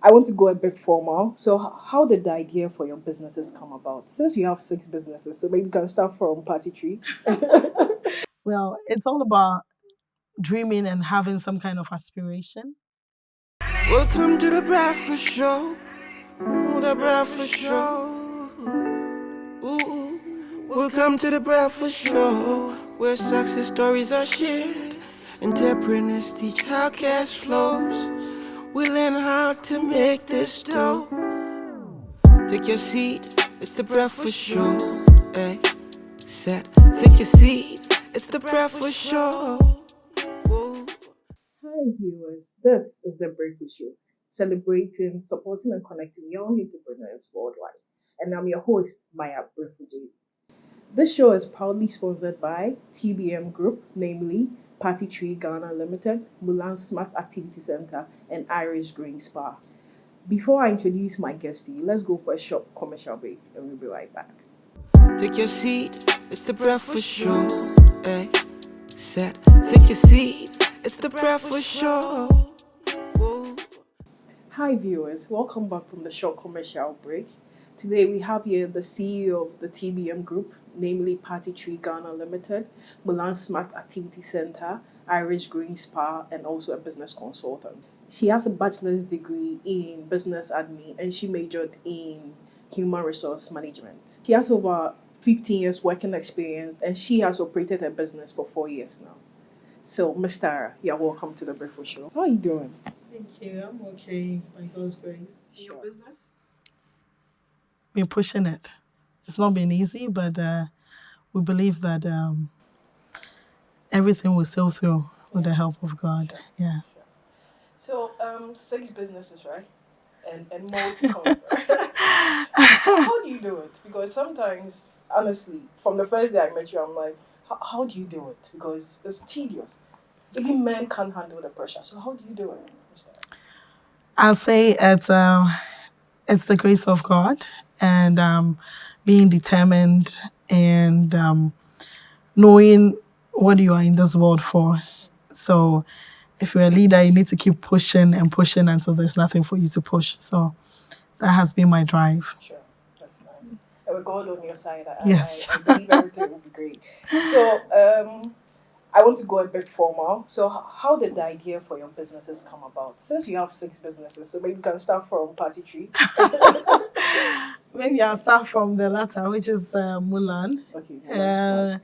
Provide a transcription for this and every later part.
I want to go a bit formal. So, how did the idea for your businesses come about? Since you have six businesses, so maybe you can start from Party Tree. Well, it's all about dreaming and having some kind of aspiration. Welcome to the breakfast show. The breakfast show. Ooh. Welcome to the breakfast show, where success stories are shared. Entrepreneurs teach how cash flows. We learn how to make this dough. Take your seat, it's the breakfast show. Hey, take your seat, it's the breakfast show. Ooh. Hi, viewers. This is the Breakfast Show, celebrating, supporting, and connecting young entrepreneurs worldwide. And I'm your host, Maya Brefuji. This show is proudly sponsored by TBM Group, namely Party Tree Ghana Limited, Mulan Smart Activity Center, and Irish Green Spa. Before I introduce my guest to you, let's go for a short commercial break, and we'll be right back. Take your seat, it's the breakfast show. Hey, take your seat, it's the breakfast show. Ooh. Hi, viewers. Welcome back from the short commercial break. Today we have here the CEO of the TBM Group, namely Party Tree Ghana Limited, Mulan Smart Activity Center, Irish Green Spa, and also a business consultant. She has a bachelor's degree in business admin and she majored in human resource management. She has over 15 years working experience and she has operated her business for 4 years now. So, Miss Tara, you're welcome to the Breakfast Show. How are you doing? Thank you. I'm okay by God's grace. Your business? We're pushing it. It's not been easy, but we believe that everything will sail through with the help of God. Yeah. So, six businesses, right? And more to come. How do you do it? Because sometimes, honestly, from the first day I met you, I'm like, how do you do it? Because it's tedious. Even men can't handle the pressure. So, how do you do it? I'll say it's the grace of God and being determined and knowing what you are in this world for. So if you're a leader, you need to keep pushing and pushing until there's nothing for you to push. So that has been my drive. Sure, that's nice. And with God on your side, Yes. I believe everything will be great. So, I want to go a bit formal. So, how did the idea for your businesses come about? Since you have six businesses, so maybe you can start from Party Tree. Maybe I'll start from the latter, which is Mulan. Okay.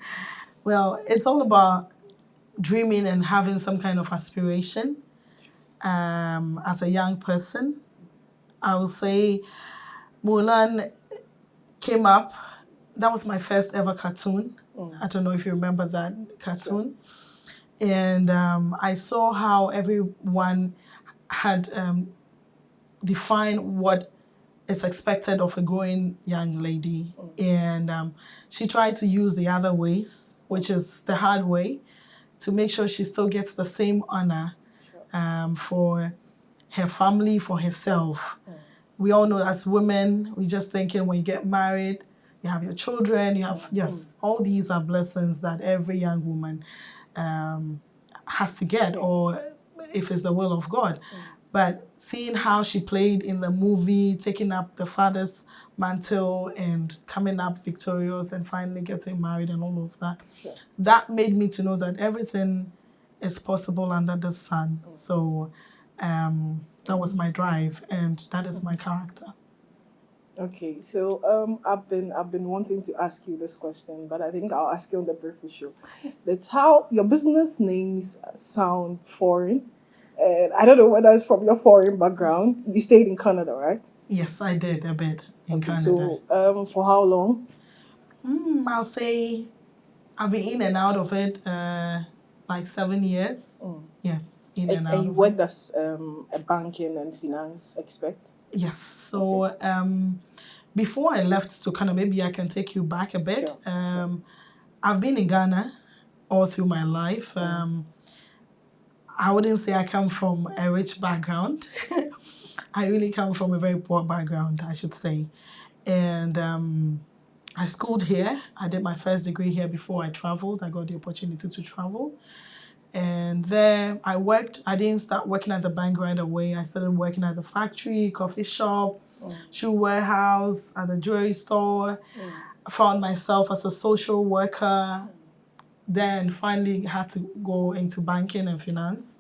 Well, it's all about dreaming and having some kind of aspiration. As a young person, I would say Mulan came up. That was my first ever cartoon. I don't know if you remember that cartoon. Sure. And I saw how everyone had defined what is expected of a growing young lady. And she tried to use the other ways, which is the hard way, to make sure she still gets the same honor for her family, for herself. We all know as women, we're just thinking when you get married, you have your children, you have, yes, all these are blessings that every young woman has to get, or if it's the will of God. But seeing how she played in the movie, taking up the father's mantle and coming up victorious and finally getting married and all of that, that made me to know that everything is possible under the sun. So that was my drive, and that is my character. Okay, so I've been wanting to ask you this question, but I think I'll ask you on the Breakfast Show. That's how your business names sound foreign, and I don't know whether it's from your foreign background. You stayed in Canada, right? Yes, I did a bit in Canada. So for how long? I'll say I've been in and out of it like 7 years. Yes, in and out. And you worked as a banking and finance expert? Yes. So before I left to Canada, maybe I can take you back a bit. Sure. I've been in Ghana all through my life. I wouldn't say I come from a rich background. I really come from a very poor background, I should say. And I schooled here. I did my first degree here before I traveled. I got the opportunity to travel. And there I worked. I didn't start working at the bank right away. I started working at the factory, coffee shop, shoe warehouse, at the jewelry store. I found myself as a social worker. Then finally had to go into banking and finance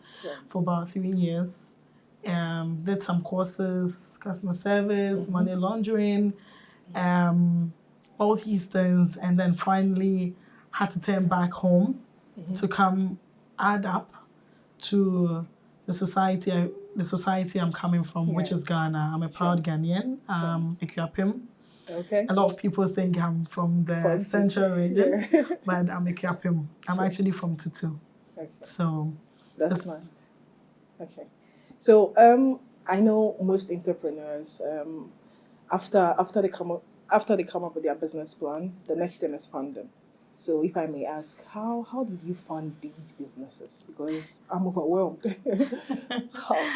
for about 3 years. Did some courses, customer service, money laundering, all these things, and then finally had to turn back home to come add up to the society I'm coming from, which is Ghana. I'm a proud Ghanaian, 𝚊𝚘𝚞𝚗𝚒𝚘𝚗𝚜. Okay. A lot of people think I'm from the central region, but I'm 𝚊𝚘𝚘𝚗𝚒𝚘𝚗𝚒. I'm actually from Tutu. Okay. So That's nice. Okay. So I know most entrepreneurs after they come up with their business plan, the next thing is funding. So if I may ask, how did you fund these businesses? Because I'm overwhelmed. How?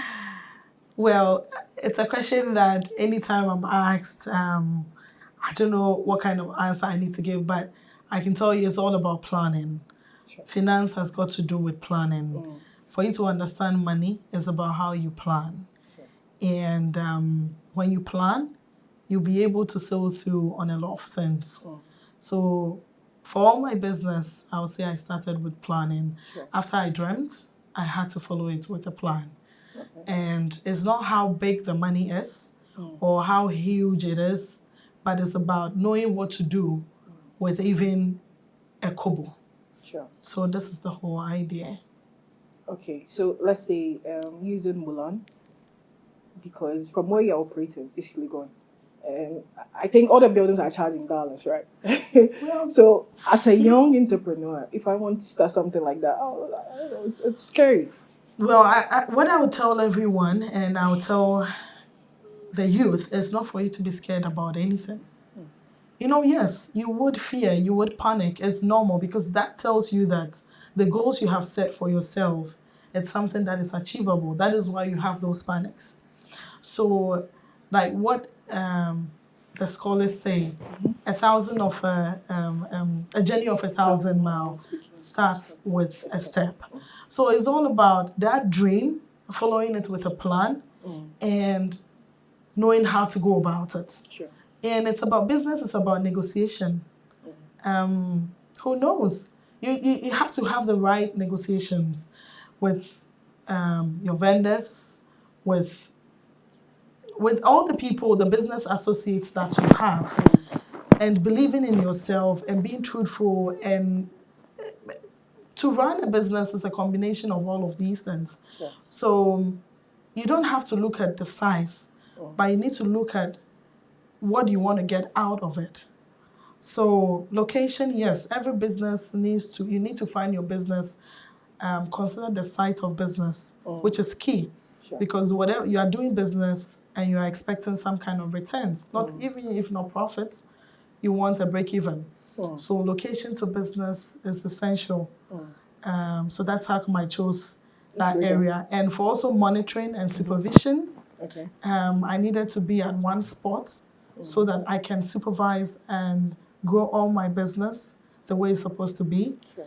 Well, it's a question that anytime I'm asked, I don't know what kind of answer I need to give, but I can tell you it's all about planning. Sure. Finance has got to do with planning. For you to understand money, it's about how you plan. Sure. And when you plan, you'll be able to sail through on a lot of things. So for all my business, I would say I started with planning. Sure. After I dreamt, I had to follow it with a plan. Okay. And it's not how big the money is or how huge it is, but it's about knowing what to do with even a kobo. Sure. So this is the whole idea. Okay, so let's say using Mulan, because from where you're operating, it's Legon. And I think all the buildings are charging dollars, right? So as a young entrepreneur, if I want to start something like that, I don't know, it's scary. Well, what I would tell everyone, and I would tell the youth, is not for you to be scared about anything. You know, yes, you would fear, you would panic. It's normal because that tells you that the goals you have set for yourself, it's something that is achievable. That is why you have those panics. So, like what the scholars say, a journey of 1,000 miles starts with a step. So it's all about that dream, following it with a plan, and knowing how to go about it. Sure. And it's about business, it's about negotiation. Who knows? You have to have the right negotiations with your vendors, with all the people, the business associates that you have, and believing in yourself and being truthful. And to run a business is a combination of all of these things. Yeah. So you don't have to look at the size, but you need to look at what you want to get out of it. So location, yes, every business you need to find your business, consider the site of business, which is key. Sure. Because whatever you are doing business and you are expecting some kind of returns, not even if not profits, you want a break even. So location to business is essential. So that's how I chose that area. And for also monitoring and supervision, I needed to be at one spot so that I can supervise and grow all my business the way it's supposed to be. Sure.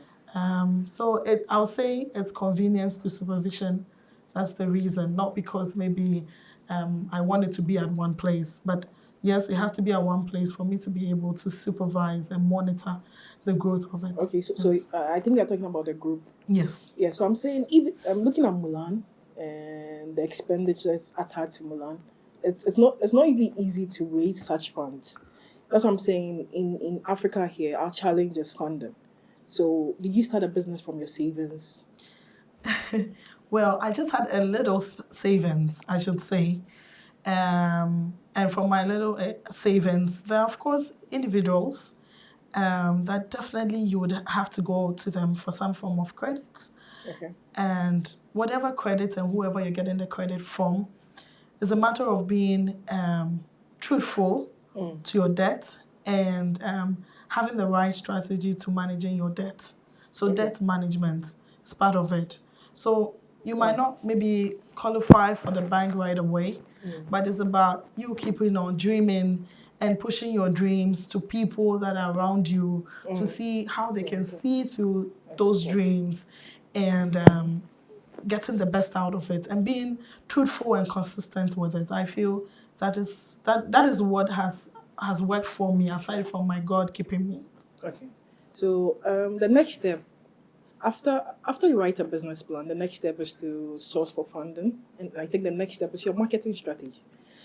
So I'll say it's convenience to supervision. That's the reason, not because maybe I wanted to be at one place, but yes, it has to be at one place for me to be able to supervise and monitor the growth of it. Okay, so I think you're talking about the group. Yes. Yeah, so I'm saying, even I'm looking at Mulan and the expenditures attached to Mulan. It's not even easy to raise such funds. That's what I'm saying. In Africa here, our challenge is funding. So did you start a business from your savings? Well, I just had a little savings, I should say. And from my little savings, there are, of course, individuals that definitely you would have to go to them for some form of credit. Okay. And whatever credit and whoever you're getting the credit from, is a matter of being truthful to your debt and having the right strategy to managing your debt. So debt management is part of it. So you might not maybe qualify for the bank right away, but it's about you keeping on dreaming and pushing your dreams to people that are around you to see how they can see through those dreams and getting the best out of it and being truthful and consistent with it. I feel that is what has worked for me, aside from my God keeping me. Okay. So the next step, after you write a business plan, the next step is to source for funding, and I think the next step is your marketing strategy.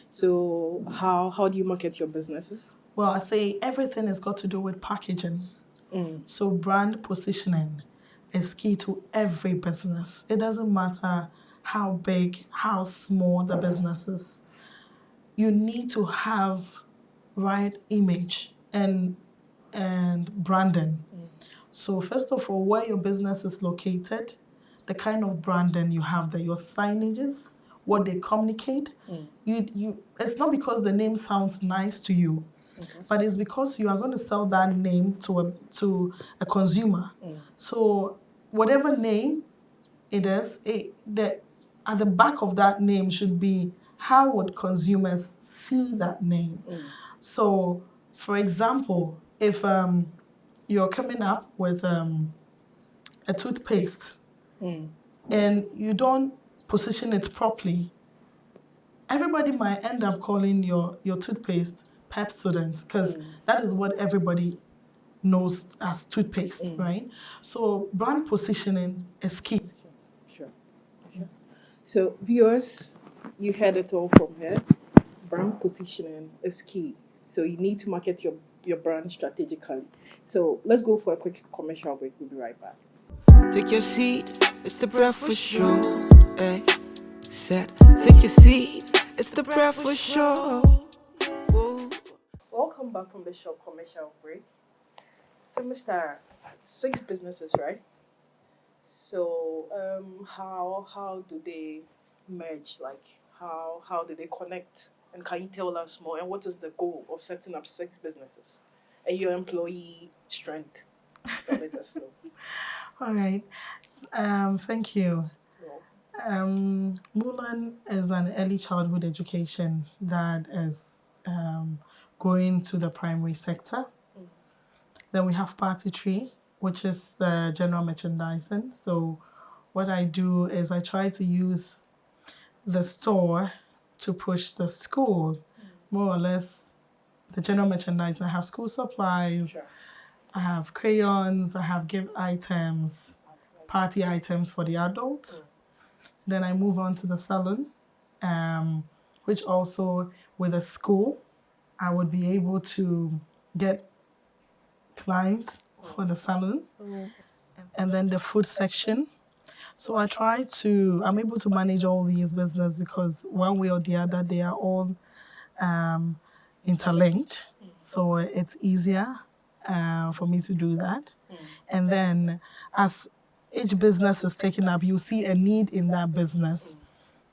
So how do you market your businesses? Well, I say everything has got to do with packaging. So brand positioning is key to every business. It doesn't matter how big, how small the business is. You need to have right image and branding. So first of all, where your business is located, the kind of branding you have there, your signages, what they communicate. It's not because the name sounds nice to you, but it's because you are going to sell that name to a consumer. So whatever name it is, at the back of that name should be how would consumers see that name. So, for example, if you're coming up with a toothpaste and you don't position it properly, everybody might end up calling your toothpaste Pepsodent, because that is what everybody knows as toothpaste, right? So brand positioning is key. Sure. So viewers, you heard it all from here. Brand positioning is key. So you need to market your brand strategically. So let's go for a quick commercial break. We'll be right back. Take your seat, it's the breakfast show. Hey, set, take your seat, it's the breakfast show. Whoa. Welcome back from the short commercial break. So, Mr. 6 businesses, right? So, how do they merge? Like, how do they connect? And can you tell us more? And what is the goal of setting up 6 businesses? And your employee strength? Let us know. All right. Thank you. Mulan is an early childhood education that is going to the primary sector. Then we have 𝚊𝚘𝚞𝚗𝚘𝚘, which is the general merchandising. So what I do is I try to use the store to push the school, more or less. The general merchandising, I have school supplies, Sure. I have crayons, I have gift items, party items for the adults. Then I move on to the salon, which also with a school, I would be able to get clients for the salon. And then the food section. So I'm able to manage all these businesses because one way or the other, they are all interlinked. So it's easier for me to do that. And then as each business is taken up, you see a need in that business.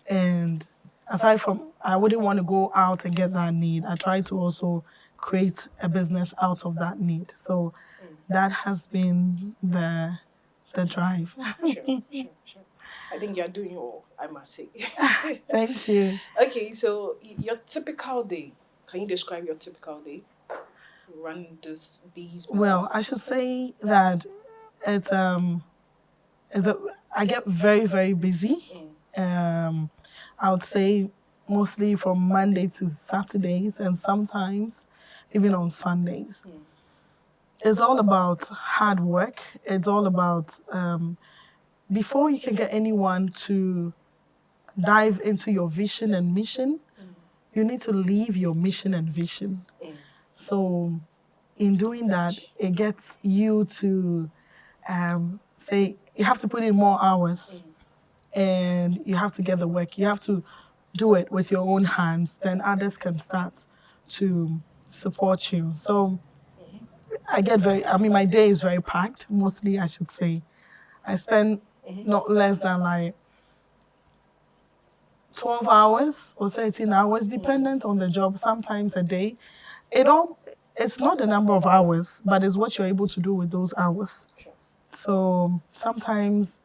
And aside from, I wouldn't want to go out and get that need. I try to also create a business out of that need. So that has been the drive. Sure. I think you're doing all, I must say. Thank you. Okay, so your typical day. Can you describe your typical day? Run these businesses. Well, I should say that it's I get very, very busy. I would say mostly from Monday to Saturdays and sometimes even on Sundays. It's all about hard work. It's all about before you can get anyone to dive into your vision and mission, you need to leave your mission and vision. So in doing that, it gets you to say, you have to put in more hours and you have to get the work. You have to do it with your own hands, then others can start to support you. So my day is very packed, mostly I should say. I spend not less than like 12 hours or 13 hours, dependent on the job, sometimes a day. It's not the number of hours, but it's what you're able to do with those hours. So sometimes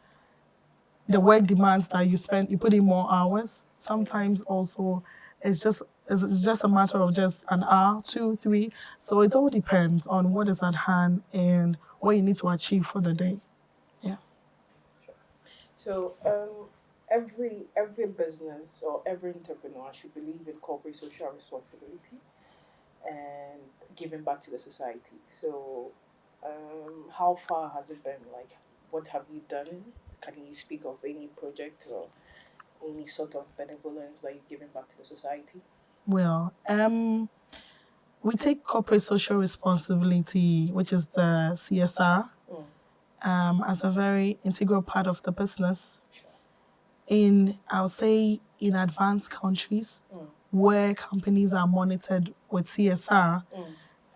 the work demands that you put in more hours. Sometimes also it's just a matter of just an hour, 2, 3. So it all depends on what is at hand and what you need to achieve for the day. Yeah. So every business or every entrepreneur should believe in corporate social responsibility and giving back to the society. So, how far has it been? Like, what have you done? Can you speak of any project or any sort of benevolence that you've given back to the society? Well, we take corporate social responsibility, which is the CSR, as a very integral part of the business. I would say, in advanced countries where companies are monitored with CSR,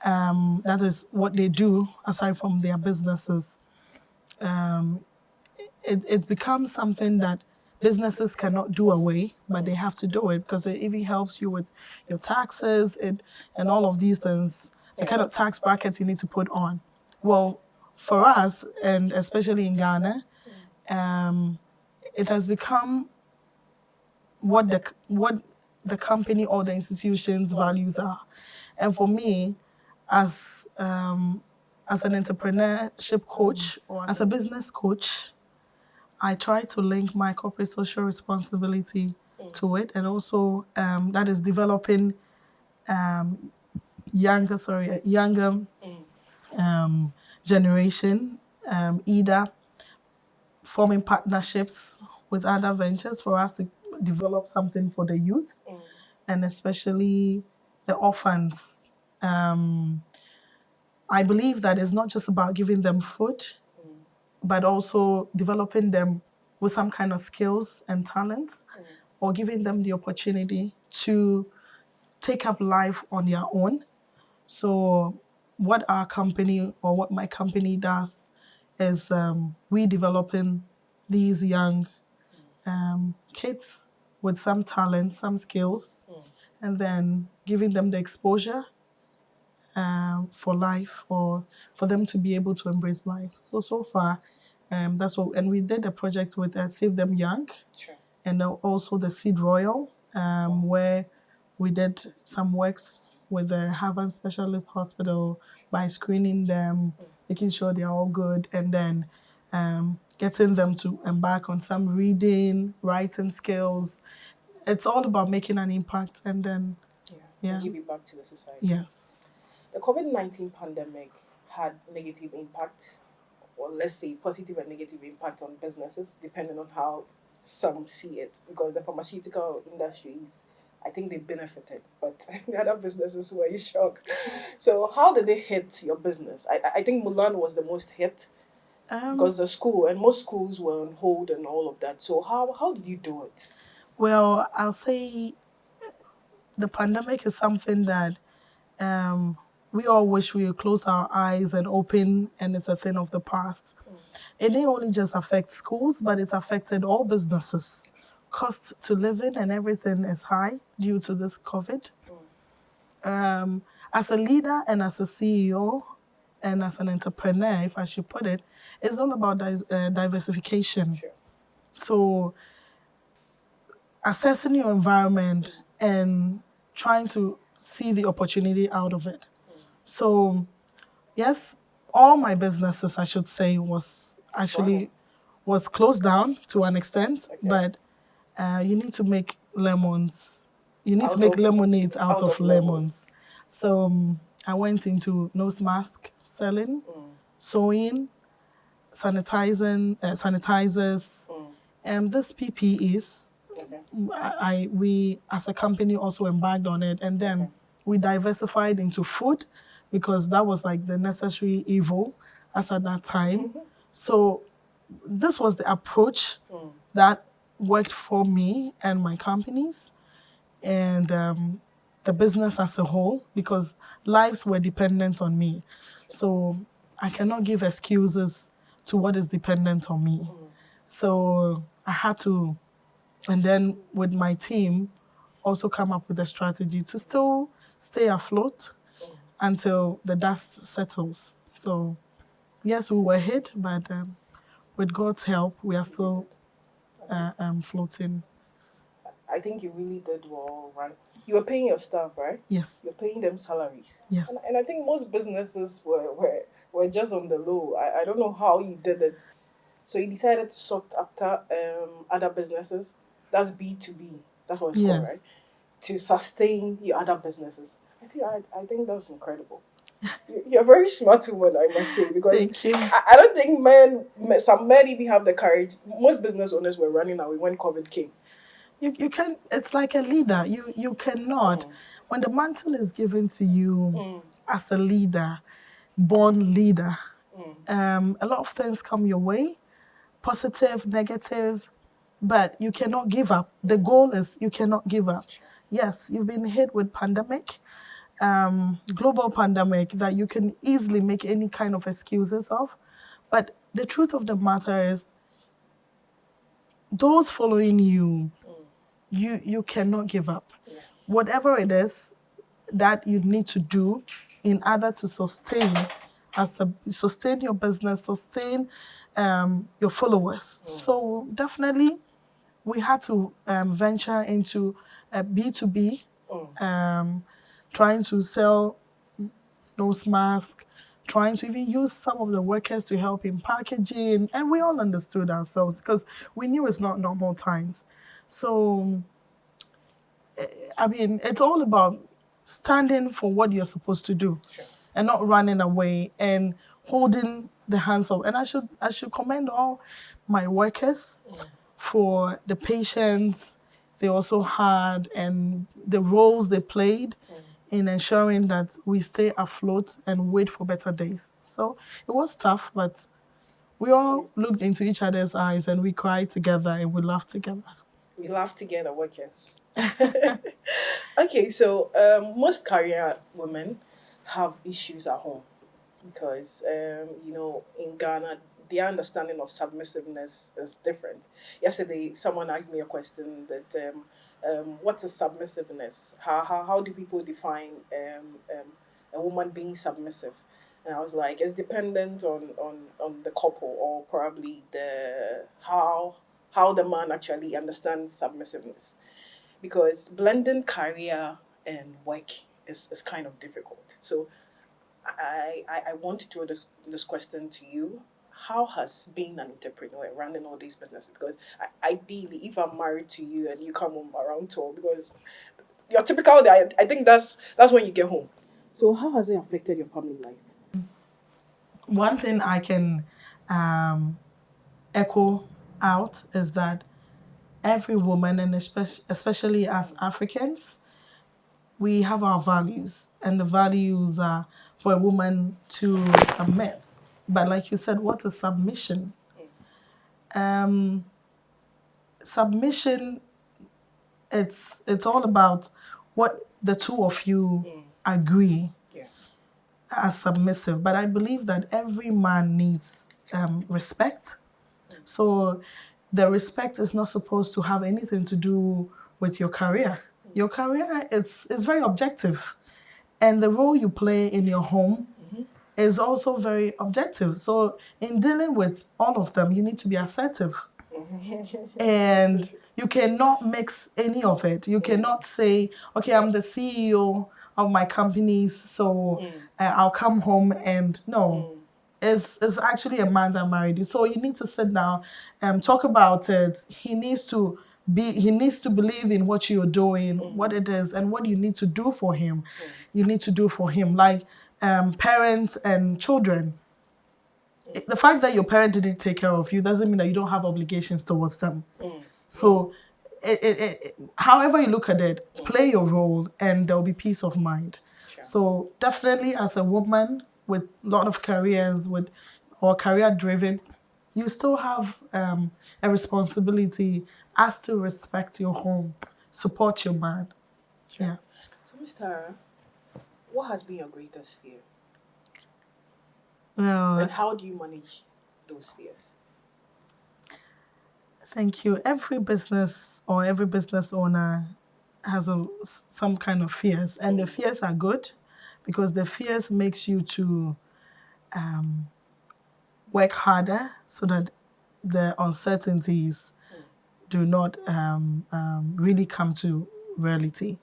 that is what they do aside from their businesses. It becomes something that businesses cannot do away, but they have to do it because it even helps you with your taxes and all of these things, the kind of tax brackets you need to put on. Well, for us, and especially in Ghana, it has become what the company or the institution's values are. And for me, as an entrepreneurship coach or as a business coach, I try to link my corporate social responsibility to it, and also that is developing younger generation, either forming partnerships with other ventures for us to develop something for the youth, and especially the orphans. I believe that it's not just about giving them food, but also developing them with some kind of skills and talents, or giving them the opportunity to take up life on their own. So what our company or what my company does is we developing these young kids with some talent, some skills, and then giving them the exposure for life, or for them to be able to embrace life. So far, that's what, and we did a project with Save Them Young, and also the Seed Royal, where we did some works with the Harvard Specialist Hospital by screening them, making sure they're all good, and then getting them to embark on some reading, writing skills. It's all about making an impact, and then and give it back to the society. Yes. The COVID-19 pandemic had negative impact, or let's say positive and negative impact on businesses, depending on how some see it, because the pharmaceutical industries, I think they benefited, but the other businesses were in shock. So how did they hit your business? I think Mulan was the most hit, because the school, and most schools were on hold and all of that. So how did you do it? Well, I'll say the pandemic is something that we all wish we would close our eyes and open, and it's a thing of the past. It didn't only just affect schools, but it affected all businesses. Cost to live in and everything is high due to this COVID. As a leader and as a CEO and as an entrepreneur, if I should put it, it's all about diversification. Sure. So assessing your environment and trying to see the opportunity out of it. So yes, all my businesses, I should say, was closed down to an extent, but you need to make lemons. You need to make lemonade out of lemons. So I went into nose mask selling, sewing, sanitizers, and this PPEs. We as a company also embarked on it, and then we diversified into food, because that was like the necessary evil as at that time. So this was the approach that worked for me and my companies, and the business as a whole, because lives were dependent on me. So I cannot give excuses to what is dependent on me. So I had to, and then with my team, also come up with a strategy to still stay afloat until the dust settles. So yes, we were hit, but with God's help, we are still floating. I think you really did well, right? You were paying your staff, right? Yes. You're paying them salaries. Yes. And I think most businesses were just on the low. I don't know how you did it. So you decided to sort after other businesses. That's B2B. That's what it's called, right? Yes. To sustain your other businesses. I think that's incredible. You're a very smart woman, I must say, because Thank you. I don't think some men even have the courage. Most business owners were running away when COVID came. You can, it's like a leader. You cannot, when the mantle is given to you as a leader, born leader, a lot of things come your way, positive, negative, but you cannot give up. The goal is you cannot give up. Yes, you've been hit with pandemic, global pandemic that you can easily make any kind of excuses of. But the truth of the matter is those following you, you cannot give up. Yeah. Whatever it is that you need to do in order to sustain your business, sustain your followers. So definitely we had to venture into B2B, trying to sell nose masks, trying to even use some of the workers to help in packaging. And we all understood ourselves because we knew it's not normal times. So, I mean, it's all about standing for what you're supposed to do and not running away and holding the hands of. And I should commend all my workers for the patience they also had and the roles they played in ensuring that we stay afloat and wait for better days. So it was tough, but we all looked into each other's eyes and we cried together and we laughed together. We laughed together, workers. Okay, so most career women have issues at home because, in Ghana, their understanding of submissiveness is different. Yesterday, someone asked me a question that, what is submissiveness? How do people define a woman being submissive? And I was like, it's dependent on the couple or probably how the man actually understands submissiveness. Because blending career and work is kind of difficult. So I want to throw this question to you. How has being an entrepreneur and running all these businesses? Because ideally, if I'm married to you and you come home around 12, because your typical day, I think that's when you get home. So how has it affected your family life? One thing I can echo out is that every woman, and especially as Africans, we have our values, and the values are for a woman to submit. But like you said, what is submission? Submission, it's all about what the two of you agree as submissive. But I believe that every man needs respect. So the respect is not supposed to have anything to do with your career. Your career is very objective. And the role you play in your home is also very objective. So in dealing with all of them, you need to be assertive. And you cannot mix any of it. You cannot say, okay, I'm the CEO of my company, so I'll come home and no. It's actually a man that married you. So you need to sit down and talk about it. He needs to believe in what you're doing, what it is, and what you need to do for him. You need to do for him. Like parents and children. The fact that your parent didn't take care of you doesn't mean that you don't have obligations towards them. So however you look at it, play your role and there'll be peace of mind. So definitely as a woman with a lot of careers or career driven, you still have a responsibility as to respect your home, support your man. Yeah. So Ms. Tara, what has been your greatest fear? Well, and how do you manage those fears? Thank you. Every business or every business owner has some kind of fears, and the fears are good because the fears makes you to work harder so that the uncertainties do not really come to reality.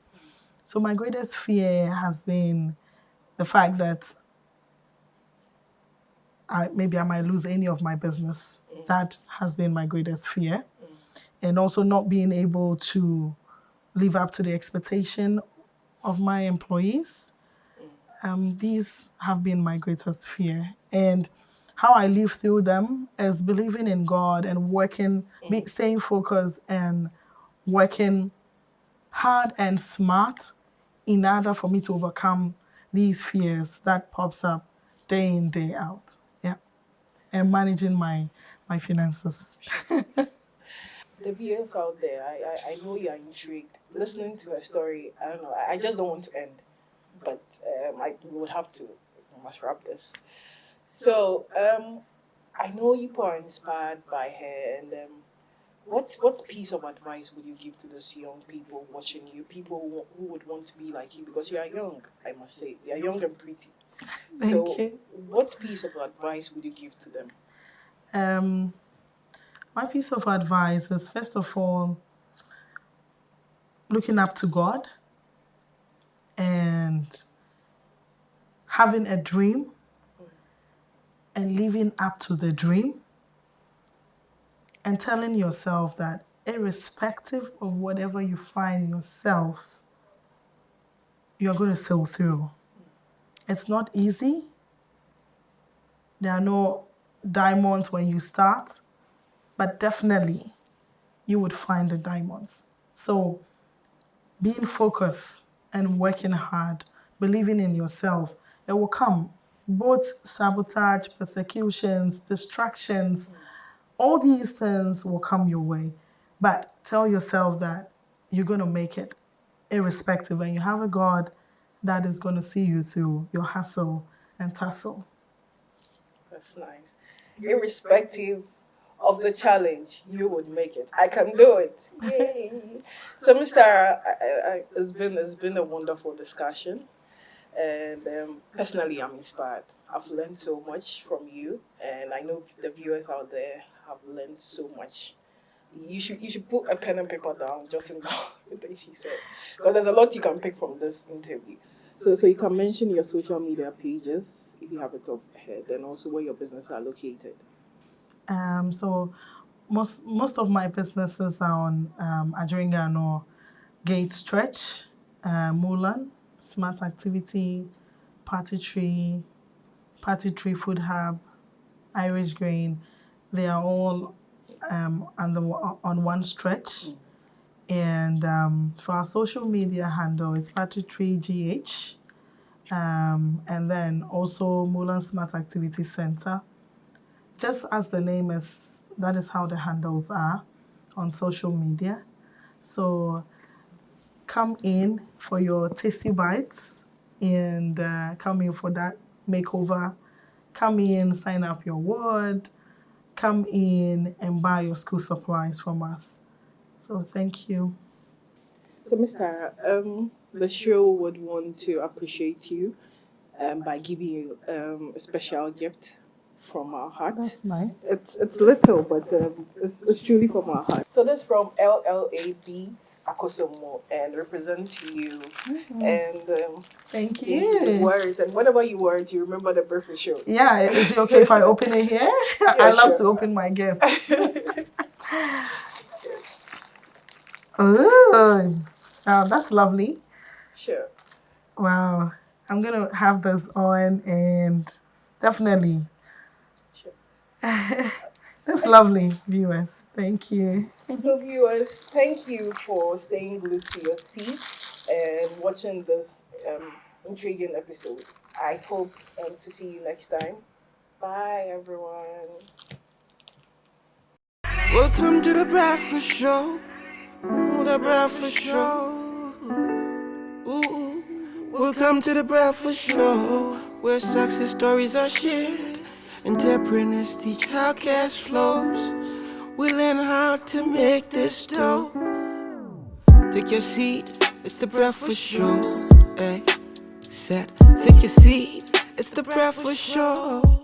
So my greatest fear has been the fact that maybe I might lose any of my business. That has been my greatest fear. And also not being able to live up to the expectation of my employees. These have been my greatest fear. And how I live through them is believing in God and working, staying focused and working hard and smart in order for me to overcome these fears that pops up day in, day out. Yeah. And managing my finances. The viewers out there, I know you're intrigued. Listening to her story, I don't know, I just don't want to end. But we would have to, we must wrap this. So, I know you are inspired by her, and what piece of advice would you give to those young people watching you, people who would want to be like you? Because you are young, I must say. You are young and pretty. Thank you. What piece of advice would you give to them? My piece of advice is, first of all, looking up to God and having a dream and living up to the dream and telling yourself that irrespective of whatever you find yourself, you're going to sail through. It's not easy. There are no diamonds when you start, but definitely you would find the diamonds. So being focused and working hard, believing in yourself, it will come. Both sabotage, persecutions, distractions, all these things will come your way. But tell yourself that you're going to make it irrespective, and you have a God that is going to see you through your hustle and tussle. That's nice. Irrespective of the challenge, you would make it. I can do it. Yay! So, Mr. It's been a wonderful discussion, and personally, I'm inspired. I've learned so much from you, and I know the viewers out there have learned so much. You should put a pen and paper down, jotting down everything she said, because there's a lot you can pick from this interview. So you can mention your social media pages if you have it off head, and also where your businesses are located. So most of my businesses are on Adringano Gate Stretch, Mulan, Smart Activity, 𝚊𝚘𝚞𝚗𝚘𝚜, 𝚊𝚘𝚘𝚘𝚘𝚘𝚘 Food Hub, Irish Grain. They are all on one stretch. And for our social media handle is 𝚊𝚘𝚘𝚘𝚘𝚘𝚘𝚘𝚘, and then also Mulan Smart Activity Center. Just as the name is, that is how the handles are on social media. So come in for your tasty bites and come in for that makeover. Come in, sign up your ward. Come in and buy your school supplies from us. So thank you. So, Mr. The show would want to appreciate you by giving you a special gift from our heart. That's nice. It's little, but it's truly from our heart. So this is from 𝚊𝚘𝚋𝚒𝚒𝚒𝚗𝚐 and represent to you. And thank you. The words, and whatever you words, you remember the birthday show. Yeah, is it okay if I open it here? Yeah, I love sure. to open my gift. Oh, that's lovely. Sure. Wow. I'm going to have this on and definitely. Sure. That's lovely, viewers. Thank you. So viewers, thank you for staying glued to your seats and watching this intriguing episode. I hope to see you next time. Bye, everyone. Welcome to the Breakfast Show. Ooh, the Breakfast Show. Ooh, welcome to the Breakfast Show, where success stories are shared. Entrepreneurs teach how cash flows. We learn how to make this dough. Take your seat, it's the Breakfast Show. Hey, set, take your seat, it's the Breakfast Show.